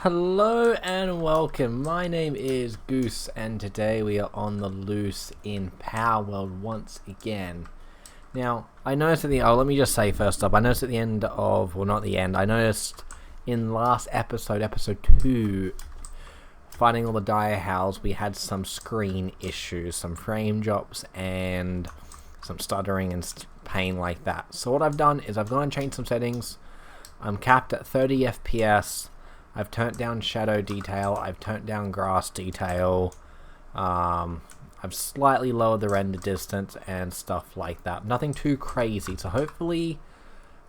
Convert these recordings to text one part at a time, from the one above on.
Hello and welcome. My name is Goose, and today we are on the loose in Palworld once again. Now, I noticed let me just say first up, I noticed at the end of, well, not the end, I noticed in last episode, episode 2, finding all the dire howls, we had some screen issues, some frame drops, and some stuttering and pain like that. So what I've done is I've gone and changed some settings. I'm capped at 30 FPS. I've turned down shadow detail, I've turned down grass detail, I've slightly lowered the render distance and stuff like that. Nothing too crazy, so hopefully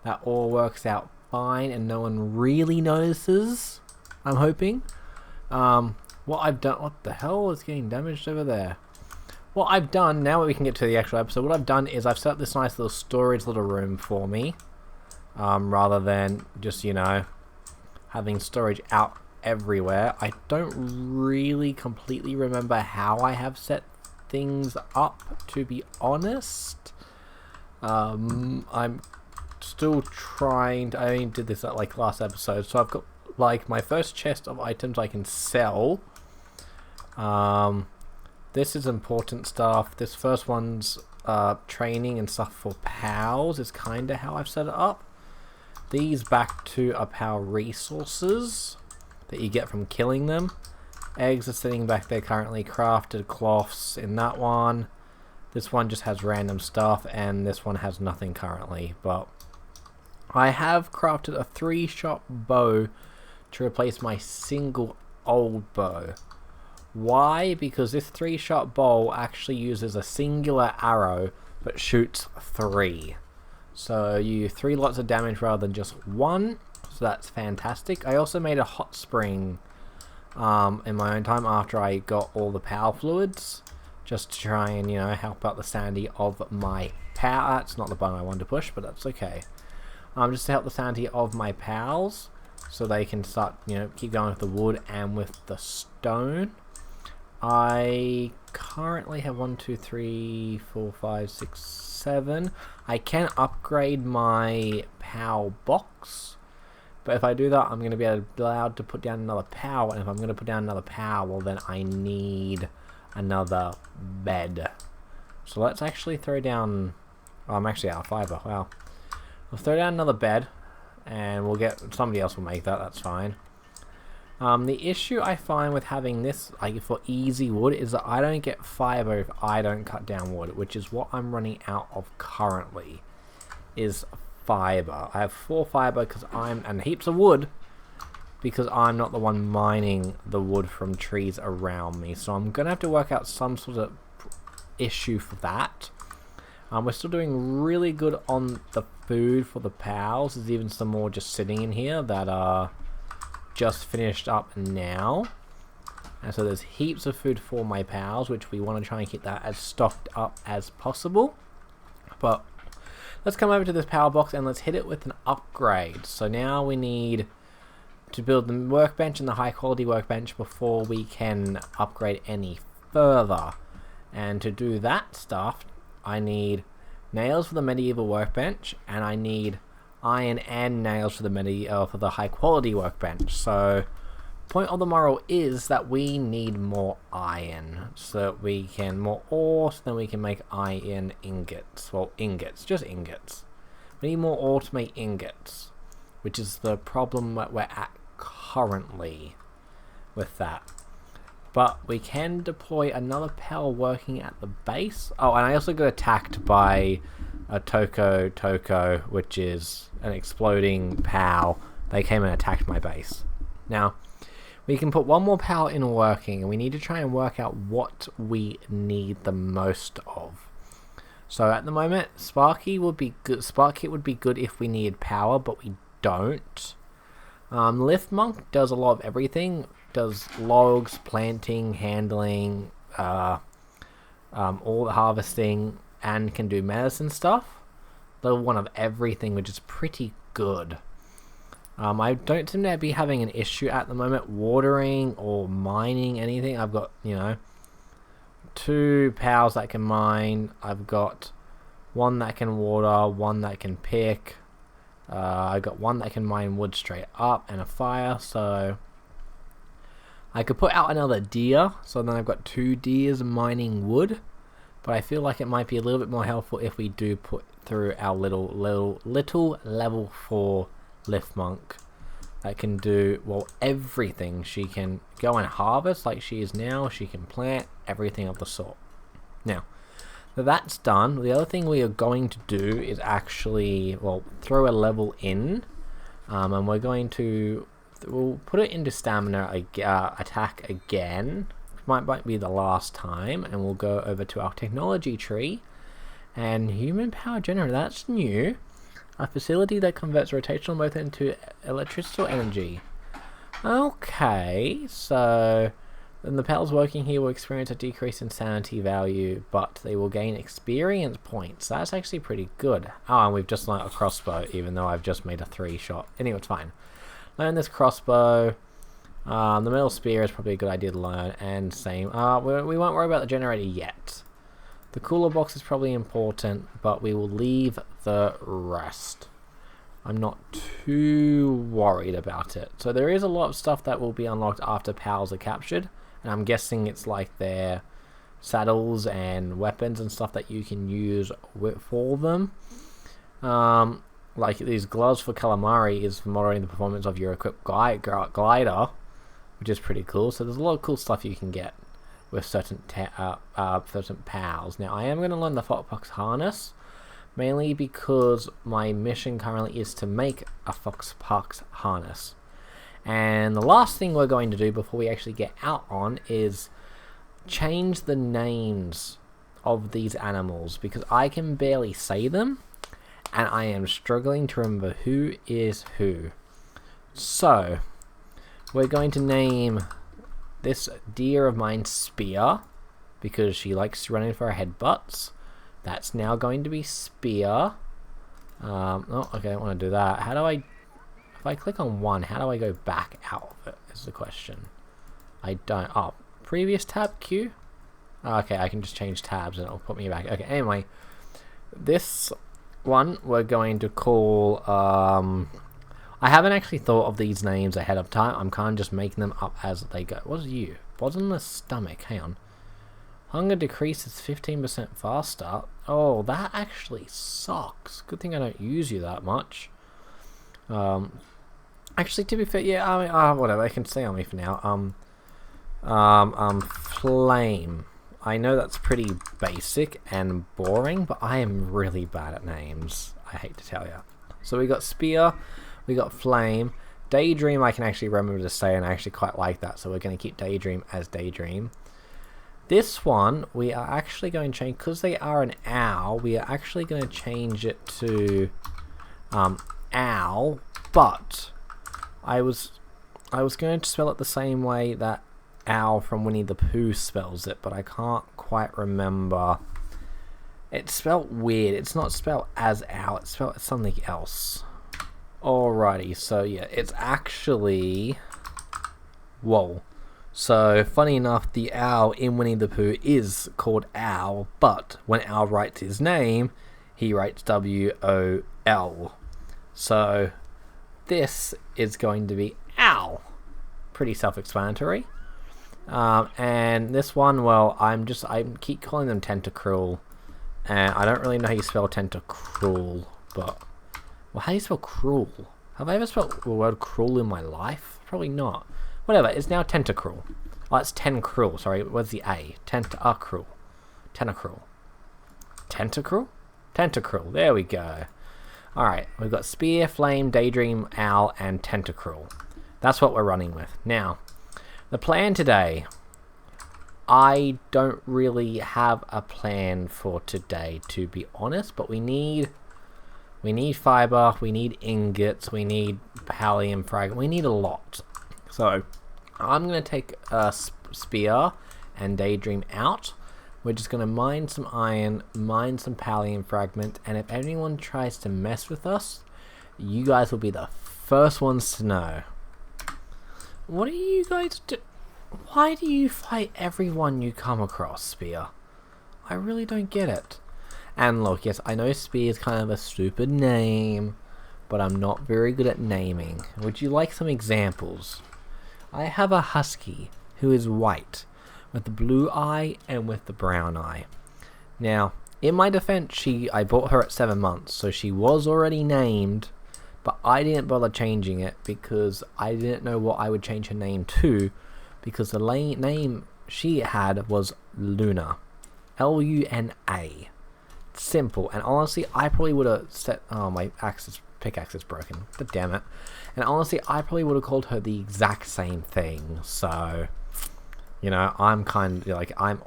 that all works out fine and no one really notices, I'm hoping. What I've done, what the hell is getting damaged over there? What I've done, now that we can get to the actual episode, what I've done is I've set up this nice little storage little room for me, rather than just, having storage out everywhere. I don't really completely remember how I have set things up, to be honest. I'm still trying to, I only did this at like last episode, so I've got like my first chest of items I can sell. This is important stuff. This first one's training and stuff for pals is kinda how I've set it up. These back to are power resources that you get from killing them. Eggs are sitting back there currently. Crafted cloths in that one. This one just has random stuff, and this one has nothing currently. But I have crafted a 3-shot bow to replace my single old bow. Why? Because this 3-shot bow actually uses a singular arrow but shoots 3. So you 3 lots of damage rather than just 1, so that's fantastic. I also made a hot spring in my own time after I got all the power fluids, just to try and help out the sanity of my power. That's not the button I wanted to push, but that's okay. Just to help the sanity of my pals, so they can start keep going with the wood and with the stone. I currently have 1, 2, 3, 4, 5, 6, 7. I can upgrade my POW box, but if I do that, I'm going to be allowed to put down another POW, and if I'm going to put down another POW, well then I need another bed. So let's actually throw down, oh, I'm actually out of fiber, wow. We'll throw down another bed, and we'll get, somebody else will make that, that's fine. The issue I find with having this for easy wood is that I don't get fiber if I don't cut down wood, which is what I'm running out of currently, is fiber. I have 4 fiber and heaps of wood because I'm not the one mining the wood from trees around me. So I'm going to have to work out some sort of issue for that. We're still doing really good on the food for the pals. There's even some more just sitting in here that are just finished up now, and so there's heaps of food for my pals, which we want to try and keep that as stocked up as possible. But let's come over to this power box and let's hit it with an upgrade. So now we need to build the workbench and the high quality workbench before we can upgrade any further, and to do that stuff I need nails for the medieval workbench, and I need iron and nails for the high quality workbench. So point of the moral is that we need more iron, so that we can more ore, so then we can make iron ingots. Well, ingots, just ingots. We need more ore to make ingots, which is the problem that we're at currently with that. But we can deploy another PAL working at the base. Oh, and I also got attacked by a Toko, which is an exploding PAL. They came and attacked my base. Now, we can put one more PAL in working, and we need to try and work out what we need the most of. So at the moment, Sparky would be good. Spark Kit would be good if we needed power, but we don't. Lift Monk does a lot of everything. Does logs, planting, handling, all the harvesting, and can do medicine stuff. Level 1 of everything, which is pretty good. I don't seem to be having an issue at the moment watering or mining anything. I've got 2 pals that can mine. I've got 1 that can water, 1 that can pick. I got 1 that can mine wood straight up, and a fire, so I could put out another deer, so then I've got 2 deers mining wood. But I feel like it might be a little bit more helpful if we do put through our little level 4 lift monk that can do, well, everything. She can go and harvest like she is now. She can plant, everything of the sort. Now, that's done. The other thing we are going to do is actually, well, throw a level in. And we're going to, we'll put it into stamina attack again. Might be the last time. And we'll go over to our technology tree. And human power generator, that's new. A facility that converts rotational motor into electrical energy. Okay, so then the pals working here will experience a decrease in sanity value, but they will gain experience points. That's actually pretty good. Oh, and we've just learnt a crossbow, even though I've just made a 3-shot. Anyway, it's fine. Learn this crossbow. The metal spear is probably a good idea to learn, and same. We won't worry about the generator yet. The cooler box is probably important, but we will leave the rest. I'm not too worried about it. So there is a lot of stuff that will be unlocked after pals are captured, and I'm guessing it's like their saddles and weapons and stuff that you can use for them. Like these gloves for calamari is monitoring the performance of your equipped glider, which is pretty cool. So there's a lot of cool stuff you can get with certain pals. Now I am going to learn the Foxpox harness, mainly because my mission currently is to make a Foxpox harness. And the last thing we're going to do before we actually get out on is change the names of these animals, because I can barely say them and I am struggling to remember who is who. So we're going to name this deer of mine Spear, because she likes to run in for her headbutts. That's now going to be Spear. Oh, okay, I don't want to do that. How do I... If I click on one, how do I go back out of it, is the question. I don't... Oh, previous tab, Q? Okay, I can just change tabs and it'll put me back. Okay, anyway. This one we're going to call... I haven't actually thought of these names ahead of time. I'm kind of just making them up as they go. What's you? What's in the stomach? Hang on. Hunger decreases 15% faster. Oh, that actually sucks. Good thing I don't use you that much. Actually, to be fair, yeah, I mean, whatever. I can stay on me for now. Flame. I know that's pretty basic and boring, but I am really bad at names. I hate to tell you. So we got Spear. We got Flame. Daydream I can actually remember to say, and I actually quite like that, so we're going to keep Daydream as Daydream. This one, we are actually going to change, because they are an owl, we are actually going to change it to owl, but I was going to spell it the same way that owl from Winnie the Pooh spells it, but I can't quite remember. It's spelled weird. It's not spelled as owl, it's spelled as something else. Alrighty, so yeah, it's actually... Whoa. So, funny enough, the owl in Winnie the Pooh is called Owl, but when Owl writes his name, he writes W-O-L. So, this is going to be Owl. Pretty self-explanatory. And this one, well, I keep calling them Tentacruel, and I don't really know how you spell Tentacruel, but... Well, how do you spell cruel? Have I ever spelled the word cruel in my life? Probably not. Whatever, it's now Tentacruel. Oh, it's Tentacruel, sorry, where's the A? Tentacruel. Tentacruel. Tentacruel? Tentacruel, there we go. Alright, we've got Spear, Flame, Daydream, Owl, and Tentacruel. That's what we're running with. Now, the plan today... I don't really have a plan for today, to be honest, but we need fiber, we need ingots, we need pallium fragment, we need a lot. So, I'm going to take a Spear and Daydream out. We're just going to mine some iron, mine some pallium fragment, and if anyone tries to mess with us, you guys will be the first ones to know. What do you guys do? Why do you fight everyone you come across, Spear? I really don't get it. And look, yes, I know Spear is kind of a stupid name, but I'm not very good at naming. Would you like some examples? I have a husky. who is white, with the blue eye and with the brown eye. Now, in my defense, I bought her at 7 months, so she was already named, but I didn't bother changing it because I didn't know what I would change her name to, because the name she had was Luna. Luna. Simple. And honestly, I probably would have set... Oh, my pickaxe is broken. God damn it. And honestly, I probably would have called her the exact same thing. So, you know, I'm kind of like... I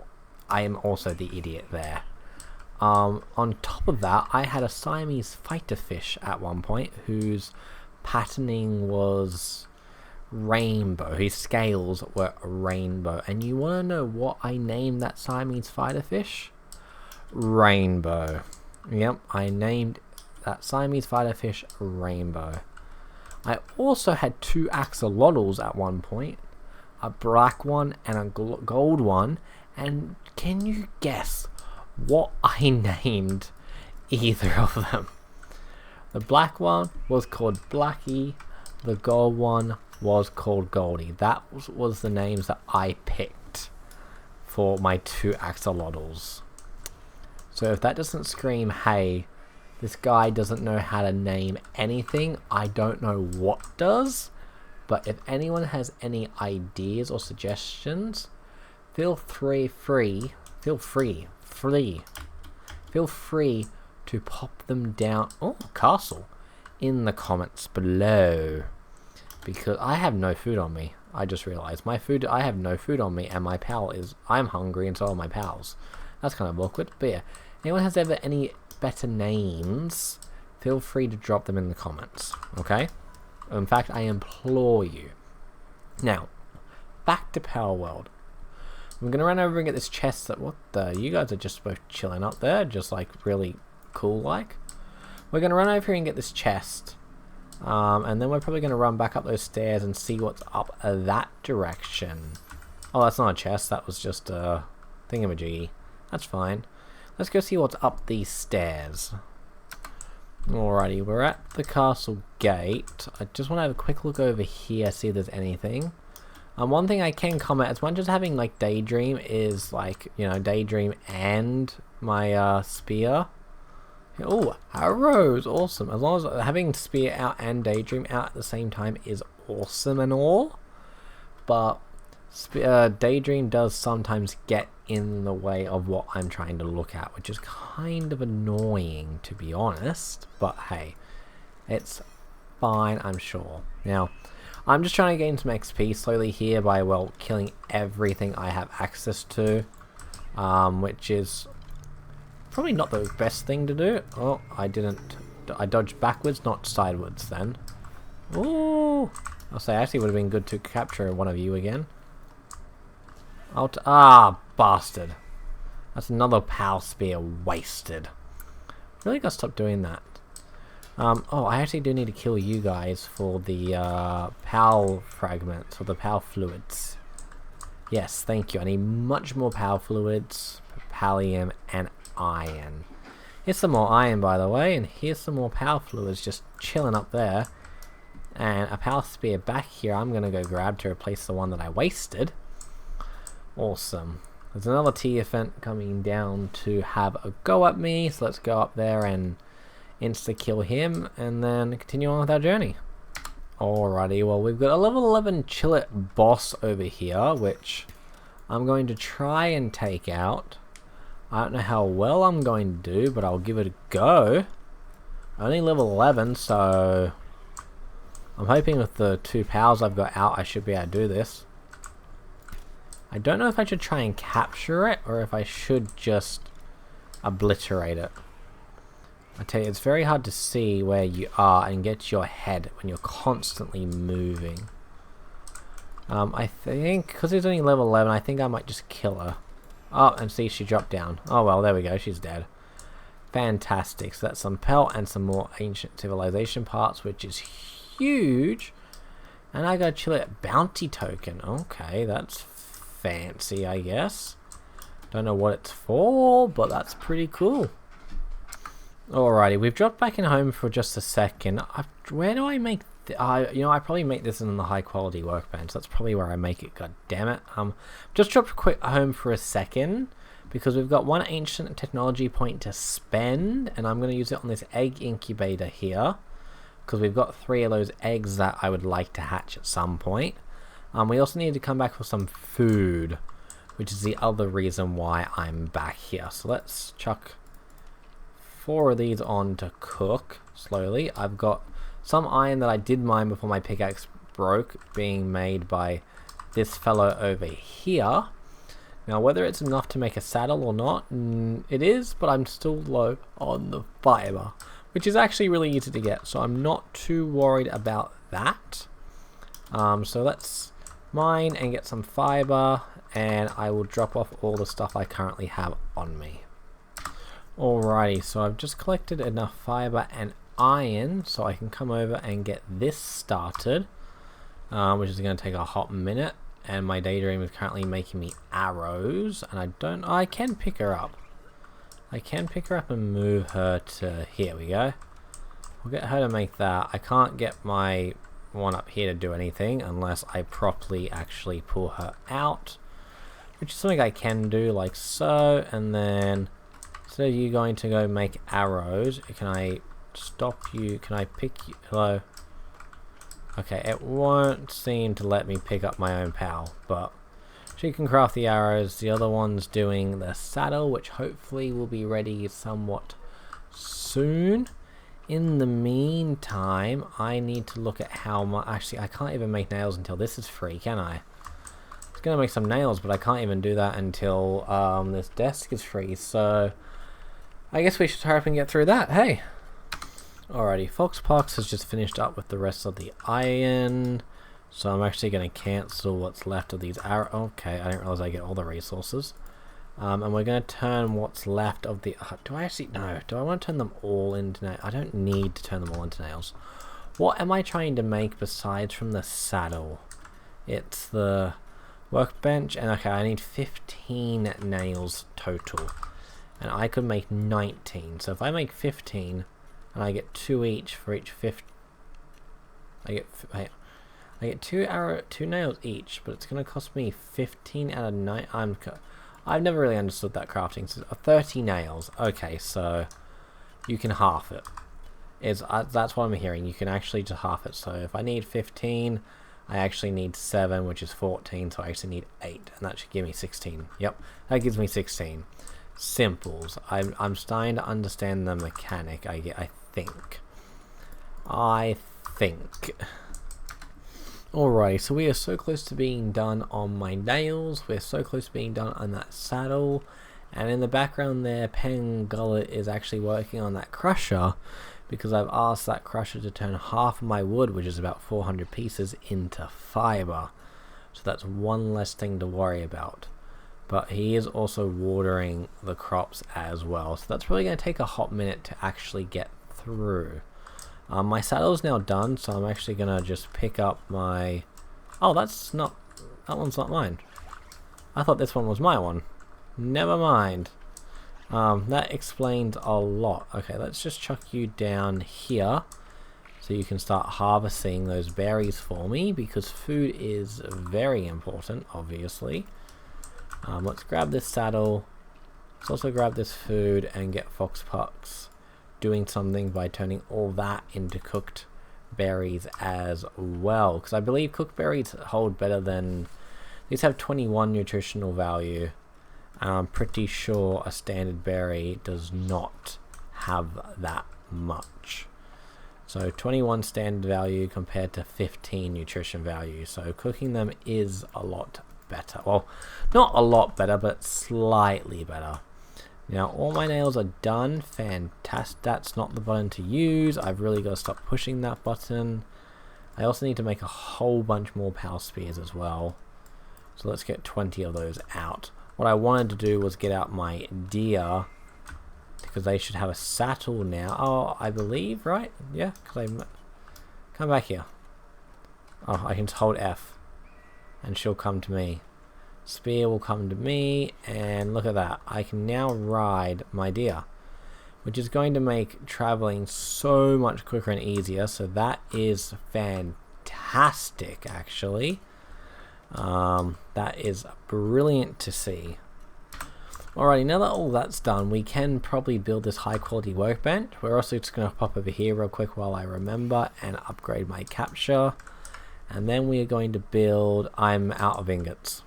am also the idiot there. On top of that, I had a Siamese fighter fish at one point whose patterning was rainbow. His scales were rainbow. And you want to know what I named that Siamese fighter fish? Rainbow. Yep, I named that Siamese fighter fish Rainbow. I also had 2 axolotls at one point. A black one and a gold one. And can you guess what I named either of them? The black one was called Blackie. The gold one was called Goldie. That was the names that I picked for my 2 axolotls. So if that doesn't scream, hey, this guy doesn't know how to name anything, I don't know what does. But if anyone has any ideas or suggestions, feel free to pop them down, castle, in the comments below. Because I have no food on me. I just realized I have no food on me, and my pal I'm hungry and so are my pals. That's kind of awkward, but yeah. Anyone has ever any better names, feel free to drop them in the comments, okay? In fact, I implore you. Now, back to Palworld. I'm going to run over and get this chest that, you guys are just both chilling up there, just like really cool like. We're going to run over here and get this chest. And then we're probably going to run back up those stairs and see what's up that direction. Oh, that's not a chest, that was just a thingamajiggy. That's fine. Let's go see what's up these stairs. Alrighty, we're at the castle gate. I just want to have a quick look over here, see if there's anything. One thing I can comment, as much as having like Daydream is like, you know, Daydream and my spear. Oh, arrows, awesome. As long as having Spear out and Daydream out at the same time is awesome and all. But Daydream does sometimes get in the way of what I'm trying to look at, which is kind of annoying, to be honest. But hey, it's fine, I'm sure. Now, I'm just trying to gain some XP slowly here by, well, killing everything I have access to, which is probably not the best thing to do. Oh, I dodged backwards, not sideways then. Ooh, I'll say actually would have been good to capture one of you again. Bastard. That's another Pal Spear wasted. Really gotta stop doing that. I actually do need to kill you guys for the Pal fragments, or the Pal fluids. Yes, thank you. I need much more Pal fluids, Pallium, and iron. Here's some more iron, by the way, and here's some more Pal fluids just chilling up there. And a Pal Spear back here I'm gonna go grab to replace the one that I wasted. Awesome. There's another T-Event coming down to have a go at me, so let's go up there and insta-kill him, and then continue on with our journey. Alrighty, well, we've got a level 11 Chillet boss over here, which I'm going to try and take out. I don't know how well I'm going to do, but I'll give it a go. Only level 11, so I'm hoping with the 2 powers I've got out, I should be able to do this. I don't know if I should try and capture it, or if I should just obliterate it. I tell you, it's very hard to see where you are and get to your head when you're constantly moving. I think, because it's only level 11, I think I might just kill her. Oh, and see, she dropped down. Oh well, there we go, she's dead. Fantastic, so that's some pelt and some more ancient civilization parts, which is huge. And I got a Chillet bounty token. Okay, that's fancy, I guess. Don't know what it's for, but that's pretty cool. Alrighty, we've dropped back in home for just a second. Where do I make I probably make this in the high quality workbench. That's probably where I make it. God damn it. Just dropped a quick home for a second because we've got one ancient technology point to spend, and I'm going to use it on this egg incubator here because we've got 3 of those eggs that I would like to hatch at some point. We also need to come back with some food, which is the other reason why I'm back here. So let's chuck 4 of these on to cook slowly. I've got some iron that I did mine before my pickaxe broke, being made by this fellow over here. Now, whether it's enough to make a saddle or not, it is, but I'm still low on the fiber, which is actually really easy to get, so I'm not too worried about that. So let's mine and get some fiber, and I will drop off all the stuff I currently have on me. Alrighty, so I've just collected enough fiber and iron so I can come over and get this started, which is going to take a hot minute. And my daydream is currently making me arrows, and I can pick her up. I can pick her up and move her to here we go. We'll get her to make that. I can't get my one up here to do anything unless I properly actually pull her out, which is something I can do like so. And then instead of you going to go make arrows, can I stop you? Can I pick you? Hello? Okay, it won't seem to let me pick up my own pal, but she can craft the arrows. The other one's doing the saddle, which hopefully will be ready somewhat soon. In the meantime, I need to look at how much... Actually, I can't even make nails until this is free, can I? I was going to make some nails, but I can't even do that until this desk is free, so I guess we should hurry up and get through that. Hey! Alrighty, Foxpox has just finished up with the rest of the iron, so I'm actually going to cancel what's left of these arrows. Okay, I didn't realize I get all the resources. And we're going to turn what's left of the... do I actually... No, do I want to turn them all into nails? I don't need to turn them all into nails. What am I trying to make besides from the saddle? It's the workbench, and okay, I need 15 nails total. And I could make 19, so if I make 15... and I get 2 each for each 50. I get two nails each, but it's gonna cost me 15 out of 9. I've never really understood that crafting. So 30 nails. Okay, so you can half it. That's what I'm hearing. You can actually just half it. So if I need 15, I actually need 7, which is 14. So I actually need 8, and that should give me 16. Yep, that gives me 16. Simples. I'm starting to understand the mechanic. I think. Alright, so we are so close to being done on my nails. We're so close to being done on that saddle. And in the background there, Pengullet is actually working on that crusher, because I've asked that crusher to turn half of my wood, which is about 400 pieces, into fiber. So that's one less thing to worry about. But he is also watering the crops as well. So that's probably going to take a hot minute to actually get through. My saddle's now done, so I'm actually going to just pick up my... Oh, that one's not mine. I thought this one was my one. Never mind. That explains a lot. Okay, let's just chuck you down here so you can start harvesting those berries for me, because food is very important, obviously. Let's grab this saddle. Let's also grab this food and get Foxpox doing something by turning all that into cooked berries as well. Because I believe cooked berries hold better than... These have 21 nutritional value. And I'm pretty sure a standard berry does not have that much. So 21 standard value compared to 15 nutrition value. So cooking them is a lot better. Well, not a lot better, but slightly better. Now all my nails are done. Fantastic. That's not the button to use. I've really got to stop pushing that button. I also need to make a whole bunch more power spears as well. So let's get 20 of those out. What I wanted to do was get out my deer, because they should have a saddle now. Oh, I believe, right? Yeah, because I... Come back here. Oh, I can just hold F and she'll come to me. Spear will come to me, and look at that. I can now ride my deer, which is going to make traveling so much quicker and easier. So that is fantastic, actually. That is brilliant to see. Alrighty, now that all that's done, we can probably build this high quality workbench. We're also just going to pop over here real quick while I remember and upgrade my capture. And then we are going to build... I'm out of ingots.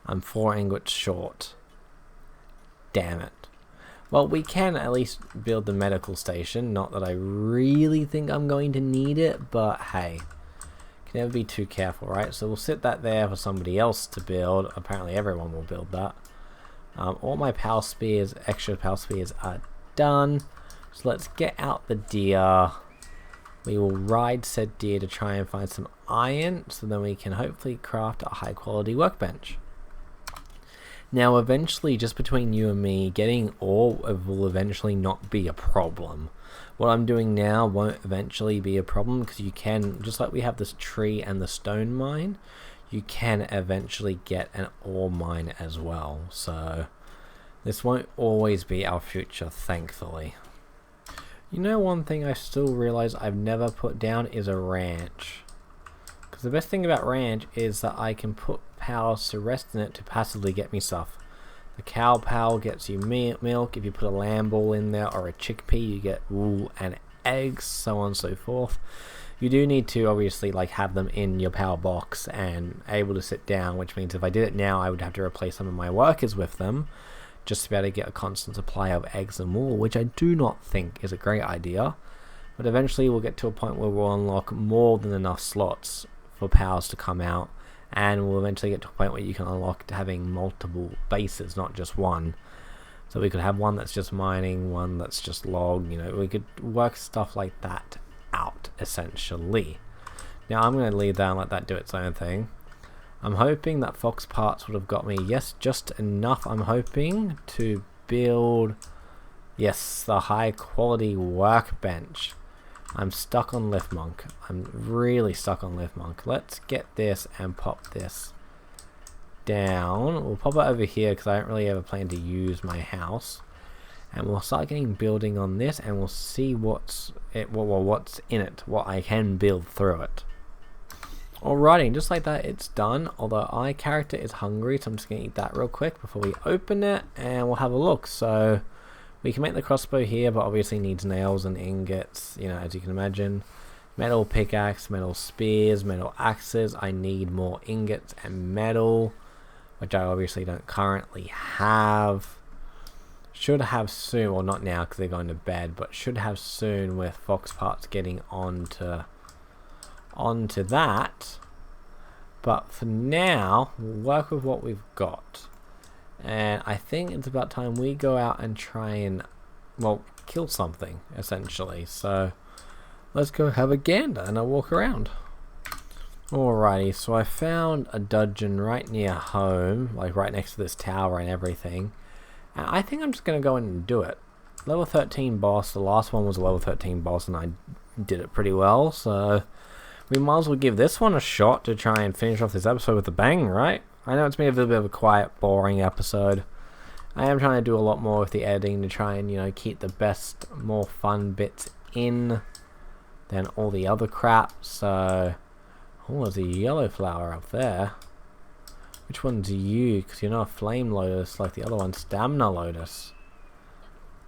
I'm 4 ingots short. Damn it. Well, we can at least build the medical station. Not that I really think I'm going to need it, but hey. Can never be too careful, right? So we'll sit that there for somebody else to build. Apparently everyone will build that. All my power spears, extra power spears are done. So let's get out the deer. We will ride said deer to try and find some iron, so then we can hopefully craft a high quality workbench. Now eventually, just between you and me, getting ore will eventually not be a problem. What I'm doing now won't eventually be a problem, because you can, just like we have this tree and the stone mine, you can eventually get an ore mine as well. So this won't always be our future, thankfully. You know, one thing I still realize I've never put down is a ranch. Because the best thing about ranch is that I can put powers to rest in it to passively get me stuff. The cow power gets you milk. If you put a lamb ball in there or a chickpea, you get wool and eggs, so on and so forth. You do need to obviously like have them in your power box and able to sit down, which means if I did it now, I would have to replace some of my workers with them, just to be able to get a constant supply of eggs and wool, which I do not think is a great idea. But eventually we'll get to a point where we'll unlock more than enough slots for powers to come out, and we'll eventually get to a point where you can unlock having multiple bases, not just one. So we could have one that's just mining, one that's just log, you know, we could work stuff like that out, essentially. Now I'm going to leave that and let that do its own thing. I'm hoping that Fox Parts would have got me, yes, just enough, I'm hoping, to build, yes, the high quality workbench. I'm stuck on Lift Monk. I'm really stuck on Lift Monk. Let's get this and pop this down. We'll pop it over here because I don't really ever plan to use my house. And we'll start getting building on this, and we'll see what's in it, what I can build through it. Alrighty, just like that, it's done. Although our character is hungry, so I'm just gonna eat that real quick before we open it, and we'll have a look. So we can make the crossbow here, but obviously needs nails and ingots, you know, as you can imagine. Metal pickaxe, metal spears, metal axes. I need more ingots and metal, which I obviously don't currently have. Should have soon, well not now because they're going to bed, but should have soon with Fox Parts getting onto that. But for now, we'll work with what we've got. And I think it's about time we go out and try and, well, kill something, essentially. So let's go have a gander and a walk around. Alrighty, so I found a dungeon right near home, like right next to this tower and everything. And I think I'm just going to go in and do it. Level 13 boss, the last one was a level 13 boss and I did it pretty well, so we might as well give this one a shot to try and finish off this episode with a bang, right? I know it's been a little bit of a quiet, boring episode. I am trying to do a lot more with the editing to try and, you know, keep the best, more fun bits in than all the other crap, so... Oh, there's a yellow flower up there. Which one's you? Because you're not a flame lotus like the other one, stamina lotus.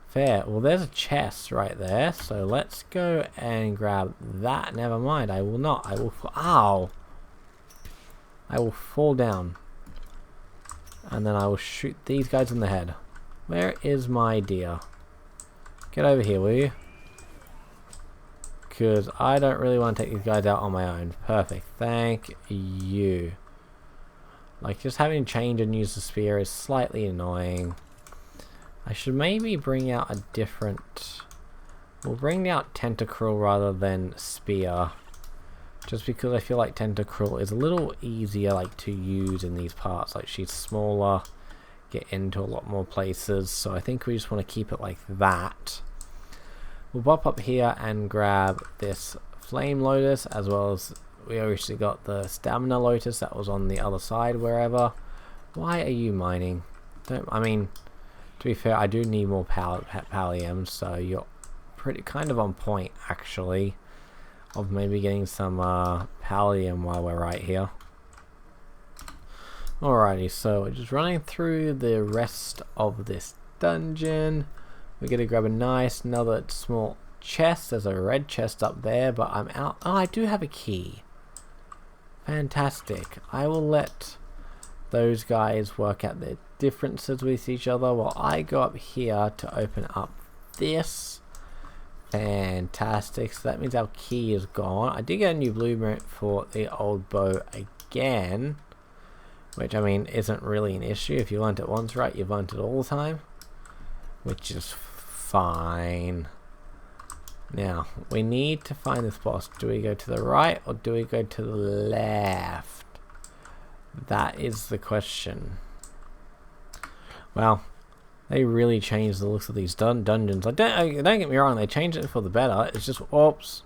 Fair. Well, there's a chest right there, so let's go and grab that. Never mind, I will not. I will... Ow! I will fall down. And then I will shoot these guys in the head. Where is my deer? Get over here, will you? Because I don't really want to take these guys out on my own. Perfect. Thank you. Like, just having to change and use the spear is slightly annoying. I should maybe bring out a different... We'll bring out Tentacruel rather than Spear. Just because I feel like Tentacruel is a little easier, like, to use in these parts. Like, she's smaller, get into a lot more places. So I think we just want to keep it like that. We'll pop up here and grab this Flame Lotus, as well as we obviously got the Stamina Lotus that was on the other side, wherever. Why are you mining? I mean, To be fair, I do need more palliums, so you're pretty kind of on point, actually, of maybe getting some pallium while we're right here. Alrighty, so we're just running through the rest of this dungeon. We're gonna grab another small chest. There's a red chest up there, but I'm out. Oh, I do have a key. Fantastic. I will let those guys work out their differences with each other while I go up here to open up this. Fantastic. So that means our key is gone. I did get a new blueprint for the old bow again, which I mean isn't really an issue. If you learnt it once right, you've learnt it all the time, which is fine. Now we need to find this boss. Do we go to the right or do we go to the left? That is the question. Well, they really changed the looks of these dungeons. Don't get me wrong, they changed it for the better. It's just, oops,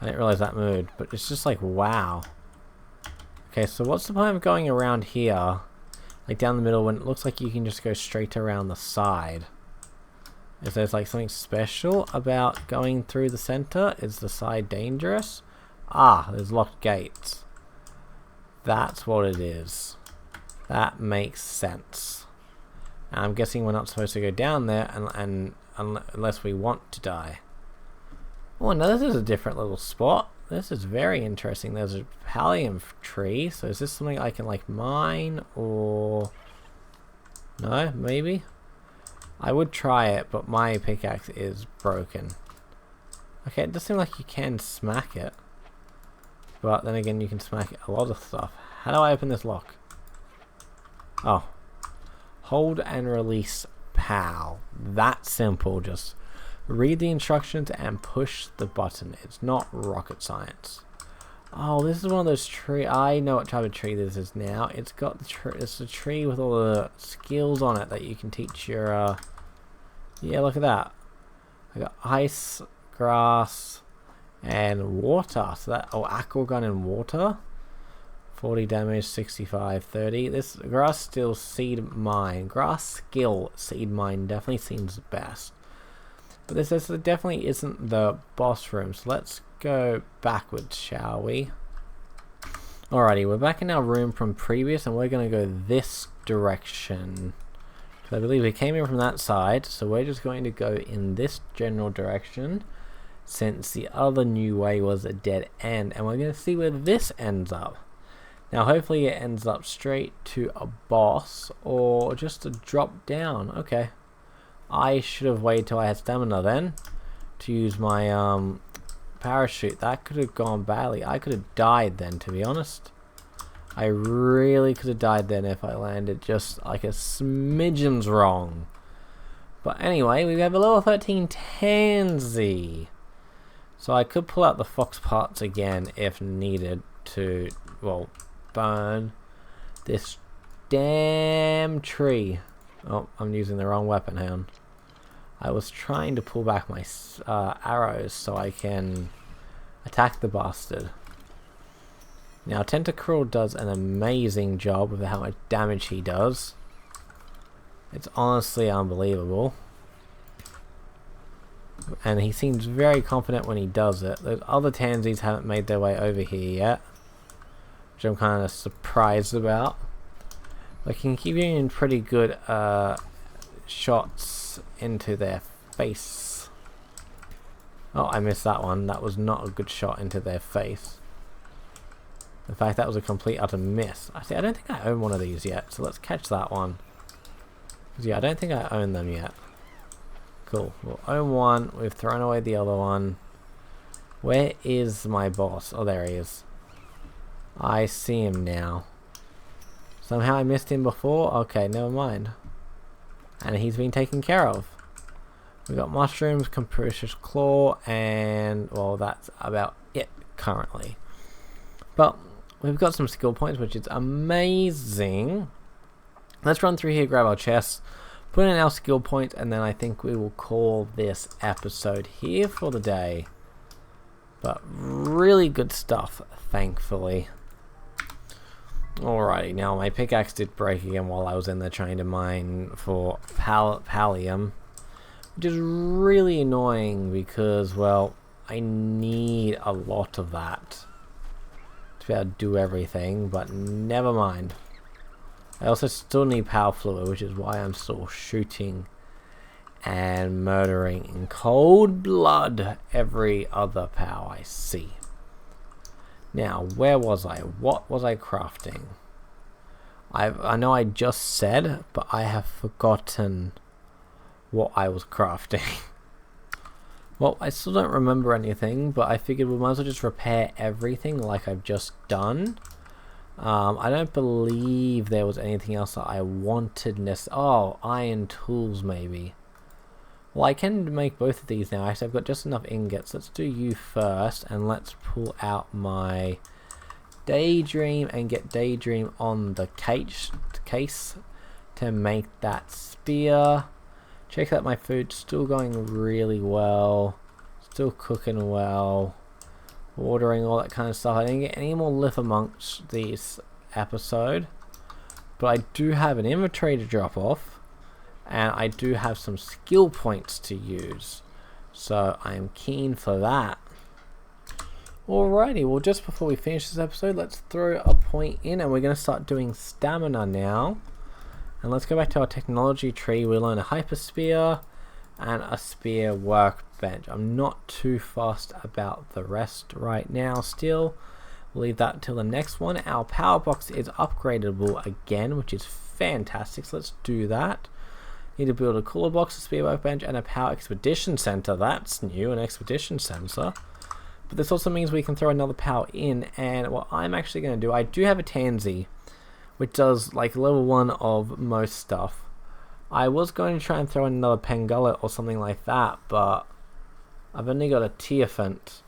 I didn't realize that moved, but it's just like, wow. Okay, so what's the point of going around here, like down the middle, when it looks like you can just go straight around the side? Is there like something special about going through the center? Is the side dangerous? Ah, there's locked gates. That's what it is. That makes sense. And I'm guessing we're not supposed to go down there unless we want to die. Oh, no, this is a different little spot. This is very interesting. There's a pallium tree. So is this something I can like mine or no? Maybe. I would try it, but my pickaxe is broken. Okay, it does seem like you can smack it. But then again, you can smack a lot of stuff. How do I open this lock? Oh. Hold and release PAL. That simple. Just read the instructions and push the button. It's not rocket science. Oh, this is one of those tree. I know what type of tree this is now. It's got the it's a tree with all the skills on it that you can teach your. Yeah, look at that. I got ice, grass, and water. So that aqua gun and water. 40 damage, 65, 30. This grass skill seed mine. Grass skill seed mine definitely seems the best. But this definitely isn't the boss room. So let's go backwards, shall we? Alrighty, we're back in our room from previous, and we're going to go this direction. So I believe we came in from that side, so we're just going to go in this general direction, since the other new way was a dead end, and we're going to see where this ends up. Now hopefully it ends up straight to a boss, or just a drop down. Okay. I should have waited till I had stamina then, to use my parachute. That could have gone badly. I could have died then, to be honest. I really could have died then if I landed just like a smidgen's wrong. But anyway, we have a level 13 Tansy. So I could pull out the fox parts again if needed to, well, burn this damn tree. Oh, I'm using the wrong weapon, hound. I was trying to pull back my arrows so I can attack the bastard. Now, Tentacruel does an amazing job with how much damage he does. It's honestly unbelievable. And he seems very confident when he does it. Those other Tansies haven't made their way over here yet, which I'm kind of surprised about. But can keep getting pretty good shots into their face. Oh, I missed that one. That was not a good shot into their face. In fact, that was a complete utter miss. I don't think I own one of these yet, so let's catch that one. Yeah, I don't think I own them yet. Cool. We'll own one. We've thrown away the other one. Where is my boss? Oh, there he is. I see him now. Somehow I missed him before? Okay, never mind. And he's been taken care of. We've got mushrooms, capricious claw, and, well, that's about it currently. But we've got some skill points, which is amazing. Let's run through here, grab our chests, put in our skill points, and then I think we will call this episode here for the day. But really good stuff, thankfully. Alrighty, now my pickaxe did break again while I was in there trying to mine for pallium, which is really annoying because, well, I need a lot of that to be able to do everything, but never mind. I also still need power fluid, which is why I'm still shooting and murdering in cold blood every other power I see. Now, where was I? What was I crafting? I know I just said, but I have forgotten what I was crafting. Well, I still don't remember anything, but I figured we might as well just repair everything like I've just done. I don't believe there was anything else that I wanted. Oh, iron tools maybe. Well, I can make both of these now. Actually, I've got just enough ingots. Let's do you first, and let's pull out my Daydream and get Daydream on the case to make that spear. Check out my food, still going really well. Still cooking well. Watering, all that kind of stuff. I didn't get any more live amongst this episode, but I do have an inventory to drop off. And I do have some skill points to use, so I am keen for that. Alrighty, well, just before we finish this episode, let's throw a point in, and we're going to start doing stamina now. And let's go back to our technology tree. We'll learn a hyper spear and a spear workbench. I'm not too fussed about the rest right now still. We'll leave that till the next one. Our power box is upgradable again, which is fantastic, so let's do that. Need to build a cooler box, a spear workbench, and a power expedition center. That's new, an expedition center. But this also means we can throw another power in, and what I'm actually going to do, I do have a Tansy, which does like level 1 of most stuff. I was going to try and throw in another Pangullet or something like that, but I've only got a Teophant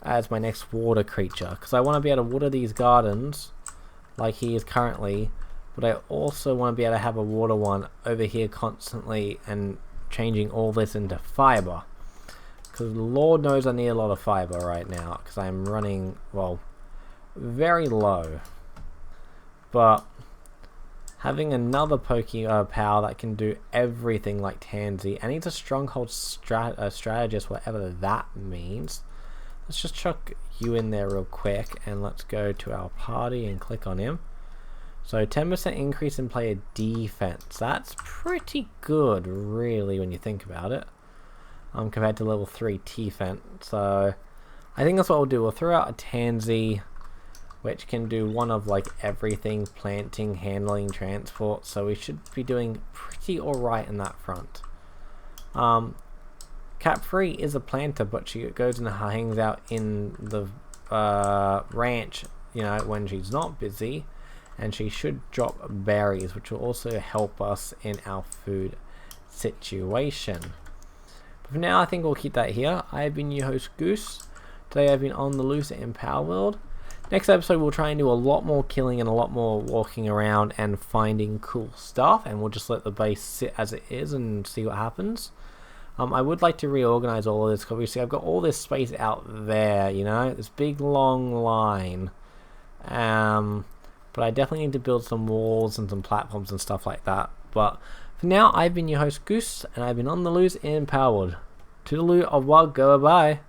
as my next water creature, because I want to be able to water these gardens like he is currently. But I also want to be able to have a water one over here constantly and changing all this into fiber. Because Lord knows I need a lot of fiber right now because I'm running, well, very low. But having another power that can do everything like Tansy, and he's a stronghold strategist, whatever that means. Let's just chuck you in there real quick and let's go to our party and click on him. So 10% increase in player defense. That's pretty good, really, when you think about it. Compared to level 3 T-Fent. So I think that's what we'll do. We'll throw out a Tansy, which can do one of like everything: planting, handling, transport. So we should be doing pretty alright in that front. Cat3 is a planter, but she goes and hangs out in the ranch, you know, when she's not busy. And she should drop berries, which will also help us in our food situation. But for now, I think we'll keep that here. I have been your host, Goose. Today I've been on the loose in Palworld. Next episode, we'll try and do a lot more killing and a lot more walking around and finding cool stuff. And we'll just let the base sit as it is and see what happens. I would like to reorganize all of this. Obviously, I've got all this space out there, you know, this big long line. But I definitely need to build some walls and some platforms and stuff like that. But for now, I've been your host, Goose, and I've been on the loose in Palworld. Toodaloo, au revoir, go bye.